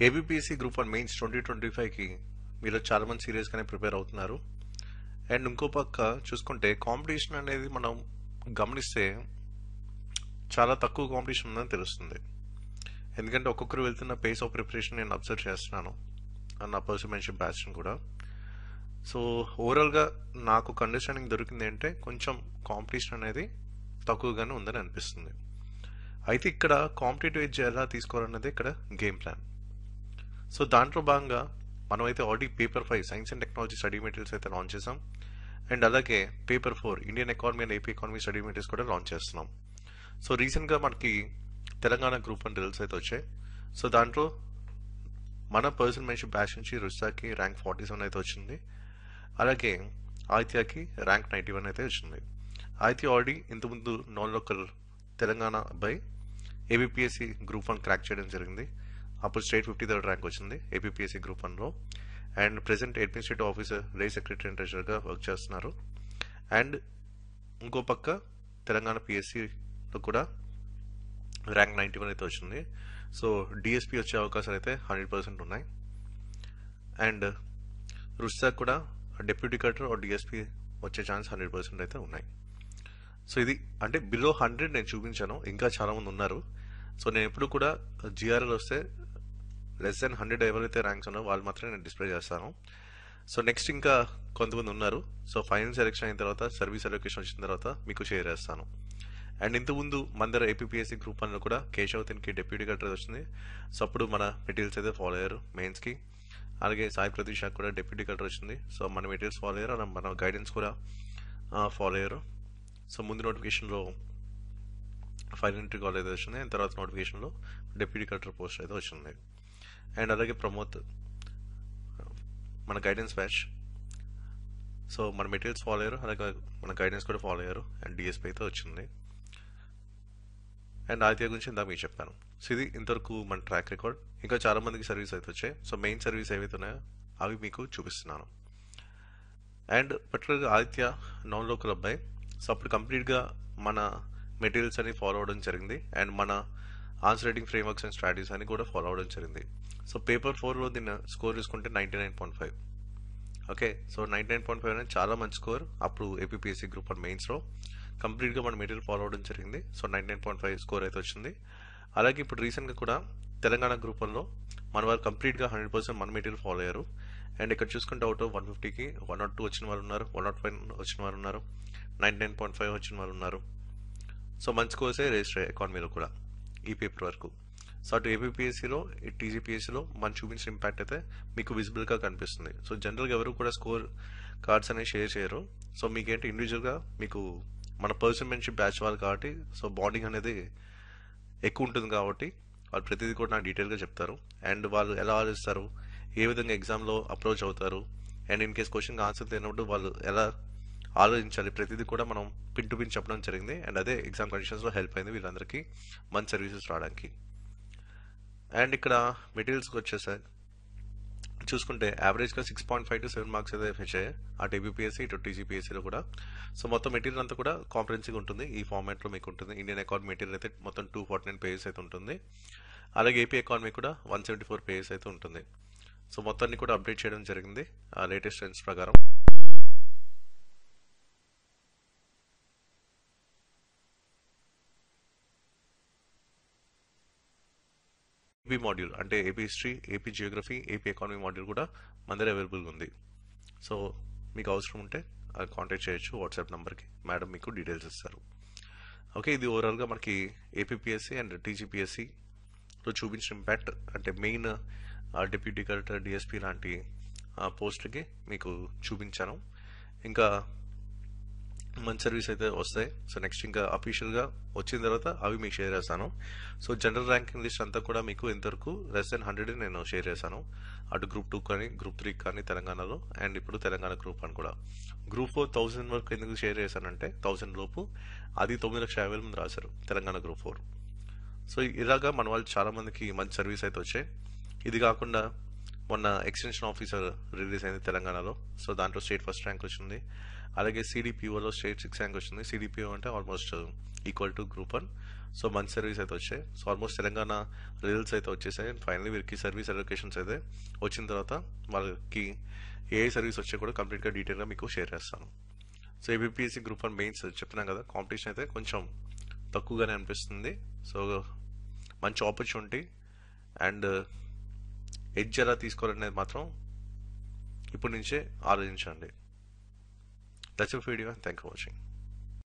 ABPSC group 1 mains 2025కి మీరు చాలా మంది సీరియస్గానే ప్రిపేర్ అవుతున్నారు. అండ్ ఇంకో పక్క చూసుకుంటే కాంపిటీషన్ అనేది మనం గమనిస్తే చాలా తక్కువ కాంపిటీషన్ ఉందని తెలుస్తుంది. ఎందుకంటే ఒక్కొక్కరు వెళ్తున్న పేస్ ఆఫ్ ప్రిపరేషన్ నేను అబ్జర్వ్ చేస్తున్నాను నా పర్సన్షిప్ బ్యాచ్ని కూడా. సో ఓవరాల్గా నాకు ఒక అండర్స్టాండింగ్ దొరికింది అంటే కొంచెం కాంపిటీషన్ అనేది తక్కువగానే ఉందని అనిపిస్తుంది. అయితే ఇక్కడ కాంపిటేటివ్ ఎడ్జ్ ఎలా తీసుకోవాలన్నది ఇక్కడ గేమ్ ప్లాన్. సో దాంట్లో భాగంగా మనమైతే already paper 5 science and technology study materials అయితే లాంచ్ చేసాం. అండ్ అలాగే paper 4 Indian economy and AP economy study materials కూడా లాంచ్ చేస్తున్నాం. సో రీసెంట్గా మనకి తెలంగాణ గ్రూప్ 1 రిజల్ట్స్ అయితే వచ్చాయి. సో దాంట్లో మన పర్సన్షిప్ బ్యాచ్ నుంచి రుస్తాకి ర్యాంక్ 47 అయితే వచ్చింది. అలాగే ఆదిత్యకి ర్యాంక్ 91 అయితే వచ్చింది. ఆదిత్య ఆల్రెడీ ఇంతకుముందు నాన్ లోకల్ తెలంగాణ అబ్బాయి ఏబిపిఎస్సి గ్రూప్ 1 క్రాక్ చేయడం జరిగింది. అప్పుడు స్టేట్ 53rd ర్యాంక్ వచ్చింది ఏబిపిఎస్సి గ్రూప్ 1లో. And present administrative officer race secretary and ట్రెజరర్గా వర్క్ చేస్తున్నారు. అండ్ ఇంకో పక్క తెలంగాణ పిఎస్సిలో కూడా ర్యాంక్ 91 అయితే వచ్చింది. సో డిఎస్పి వచ్చే అవకాశాలు అయితే 100% ఉన్నాయి. అండ్ రుస్తాక్ కూడా డెప్యూటీ కలెక్టర్ డిఎస్పి వచ్చే ఛాన్స్ 100% అయితే ఉన్నాయి. సో ఇది అంటే బిలో 100 నేను చూపించాను, ఇంకా చాలా మంది ఉన్నారు. సో నేను ఎప్పుడు కూడా జిఆర్ఎల్ వస్తే లెస్ దెన్ 100 ఎవరైతే ర్యాంక్స్ ఉన్నారో వాళ్ళు మాత్రమే నేను డిస్ప్లే చేస్తాను. సో నెక్స్ట్ ఇంకా కొంతమంది ఉన్నారు. సో ఫైనల్ సెలెక్షన్ అయిన తర్వాత సర్వీస్ అలొకేషన్ వచ్చిన తర్వాత మీకు షేర్ చేస్తాను. అండ్ ఇంతకుముందు మన దగ్గర ఏపీఎస్సి గ్రూప్ 1లో కూడా కేశవతన్కి డెప్యూటీ కలెక్టర్ వచ్చింది. సో అప్పుడు మన మెటీరియల్స్ అయితే ఫాలో అయ్యారు మెయిన్స్కి. అలాగే సాయి ప్రతీష్ కూడా డెప్యూటీ కలెక్టర్ వచ్చింది. సో మన మెటీరియల్స్ ఫాలో అయ్యారు, మన గైడెన్స్ కూడా ఫాలో అయ్యారు. సో ముందు నోటిఫికేషన్లో ఫైనల్ ఎంట్రీ కాల్ అయితే వచ్చింది. అండ్ తర్వాత నోటిఫికేషన్లో డెప్యూటీ కలెక్టర్ పోస్ట్ అయితే వచ్చింది. అండ్ అలాగే ప్రమోద్ మన గైడెన్స్ బ్యాచ్. సో మన మెటీరియల్స్ ఫాలో అయ్యారు, అలాగే మన గైడెన్స్ కూడా ఫాలో అయ్యారు. అండ్ డిఎస్పీ అయితే వచ్చింది. అండ్ ఆదిత్య గురించి ఇందా మీకు చెప్పాను. సో ఇది ఇంతవరకు మన ట్రాక్ రికార్డ్. ఇంకా చాలా మందికి సర్వీస్ అయితే వచ్చాయి. సో మెయిన్ సర్వీస్ ఏవైతే ఉన్నాయో అవి మీకు చూపిస్తున్నాను. అండ్ పర్టికులర్గా ఆదిత్య నాన్ లోకల్ అబ్బాయి. సో అప్పుడు కంప్లీట్గా మన మెటీరియల్స్ అని ఫాలో అవ్వడం జరిగింది. అండ్ మన answer writing frameworks and strategies అని కూడా ఫాలో అవ్వడం జరిగింది. సో పేపర్ 4లో దీన్ని స్కోర్ చూసుకుంటే 99.5. ఓకే, సో 99.5 అనేది చాలా మంచి స్కోర్ అప్పుడు ఏపీఎస్సి గ్రూప్ 1 మెయిన్స్లో. కంప్లీట్గా మన మెటీరియల్ ఫాలో అవ్వడం జరిగింది. సో 99.5 స్కోర్ అయితే వచ్చింది. అలాగే ఇప్పుడు రీసెంట్గా కూడా తెలంగాణ గ్రూప్ 1లో మన వాళ్ళు కంప్లీట్గా 100% మన మెటీరియల్ ఫాలో అయ్యారు. అండ్ ఇక్కడ చూసుకుంటే అవుట్ ఆఫ్ 150కి 102 వచ్చిన వాళ్ళు ఉన్నారు, 105 వచ్చిన వాళ్ళు ఉన్నారు, 99.5 వచ్చిన వాళ్ళు ఉన్నారు. సో మంచి స్కోర్సే రిజిస్టర్ ఎకానమీలో కూడా ఈ పేపర్ వరకు. సో అటు ఏపీఎస్సిలో ఈ టీజీపీఎస్సిలో మనం చూపించిన ఇంపాక్ట్ అయితే మీకు విజిబుల్గా కనిపిస్తుంది. సో జనరల్గా ఎవరు కూడా స్కోర్ కార్డ్స్ అనేవి షేర్ చేయరు. సో మీకేంటి ఇండివిజువల్గా మీకు మన పర్సన్షిప్ బ్యాచ్ వాళ్ళు కాబట్టి సో బాండింగ్ అనేది ఎక్కువ ఉంటుంది కాబట్టి వాళ్ళు ప్రతిదీ కూడా నాకు డీటెయిల్గా చెప్తారు. అండ్ వాళ్ళు ఎలా ఆలోచిస్తారు, ఏ విధంగా ఎగ్జామ్లో అప్రోచ్ అవుతారు, అండ్ ఇన్ కేస్ క్వశ్చన్కి ఆన్సర్ తెలియనప్పుడు వాళ్ళు ఎలా ఆలోచించాలి, ప్రతిదీ కూడా మనం పిన్ టు పిన్ చెప్పడం జరిగింది. అండ్ అదే ఎగ్జామ్ కండిషన్స్లో హెల్ప్ అయింది వీళ్ళందరికీ మంచి సర్వీసెస్ రావడానికి. అండ్ ఇక్కడ మెటీరియల్స్కి వచ్చేసరికి చూసుకుంటే యావరేజ్గా 6.5 to 7 మార్క్స్ అయితే వచ్చాయి అటు ఏబిపిఎస్సి ఇటు టీజీపీఎస్సిలో కూడా. సో మొత్తం మెటీరియల్ అంతా కూడా కాంప్రహెన్సివ్గా ఉంటుంది. ఈ ఫార్మాట్లో మీకు ఉంటుంది. ఇండియన్ ఎకానమీ మెటీరియల్ అయితే మొత్తం 249 పేజెస్ అయితే ఉంటుంది. అలాగే ఏపీ ఎకానమీ కూడా 174 పేజెస్ అయితే ఉంటుంది. సో మొత్తాన్ని కూడా అప్డేట్ చేయడం జరిగింది లేటెస్ట్ ట్రెండ్స్ ప్రకారం. ఏపీ మాడ్యూల్ అంటే AP history, AP Geography, AP economy module కూడా మన దగ్గర అవైలబుల్గా ఉంది. సో మీకు అవసరం ఉంటే కాంటాక్ట్ చేయొచ్చు వాట్సాప్ నెంబర్కి, మేడం మీకు డీటెయిల్స్ ఇస్తారు. ఓకే, ఇది ఓవరాల్గా మనకి ఏపీఎస్సి అండ్ టీజీపీఎస్సిలో చూపించిన ఇంపాక్ట్ అంటే మెయిన్ డిప్యూటీ కలెక్టర్, డిఎస్పీ లాంటి పోస్ట్కి మీకు చూపించాను. ఇంకా మంచి సర్వీస్ అయితే వస్తాయి. సో నెక్స్ట్ ఇంకా అఫీషియల్గా వచ్చిన తర్వాత అవి మీకు షేర్ చేస్తాను. సో జనరల్ ర్యాంకింగ్ లిస్ట్ అంతా కూడా మీకు ఇంతవరకు లెస్ దెన్ 100 నేను షేర్ చేశాను. అటు గ్రూప్ 2 కానీ గ్రూప్ 3 కానీ తెలంగాణలో, అండ్ ఇప్పుడు తెలంగాణ గ్రూప్ 1 కూడా. గ్రూప్ 4 1000 వరకు ఎందుకు షేర్ చేశానంటే 1000 లోపు అది 9,50,000 మంది రాశారు తెలంగాణ గ్రూప్ 4. సో ఇలాగా మన వాళ్ళు చాలా మందికి మంచి సర్వీస్ అయితే వచ్చాయి. ఇది కాకుండా మొన్న ఎక్స్టెన్షన్ ఆఫీసర్ రిలీజ్ అయింది తెలంగాణలో. సో దాంట్లో స్టేట్ ఫస్ట్ ర్యాంక్ వచ్చింది. అలాగే సిడిపిఓలో స్టేట్ 6 ర్యాంక్ వచ్చింది. సిడిపిఓ అంటే almost equal to group 1. So మంచి సర్వీస్ అయితే వచ్చాయి. సో ఆల్మోస్ట్ తెలంగాణ రిజల్ట్స్ అయితే వచ్చేసాయి. అండ్ ఫైనల్లీ వీరికి సర్వీస్ అలొకేషన్స్ అయితే వచ్చిన తర్వాత వాళ్ళకి ఏ సర్వీస్ వచ్చాయి కూడా కంప్లీట్గా డీటెయిల్గా మీకు షేర్ చేస్తాను. సో ఏబిపిఎస్సి గ్రూప్ 1 మెయిన్స్ చెప్తున్నాం కదా, కాంపిటీషన్ అయితే కొంచెం తక్కువగానే అనిపిస్తుంది. సో మంచి ఆపర్చునిటీ అండ్ ఎడ్జ్ ఎలా తీసుకోవాలనేది మాత్రం ఇప్పటి నుంచే ఆలోచించండి. That's it video. Thank you for watching.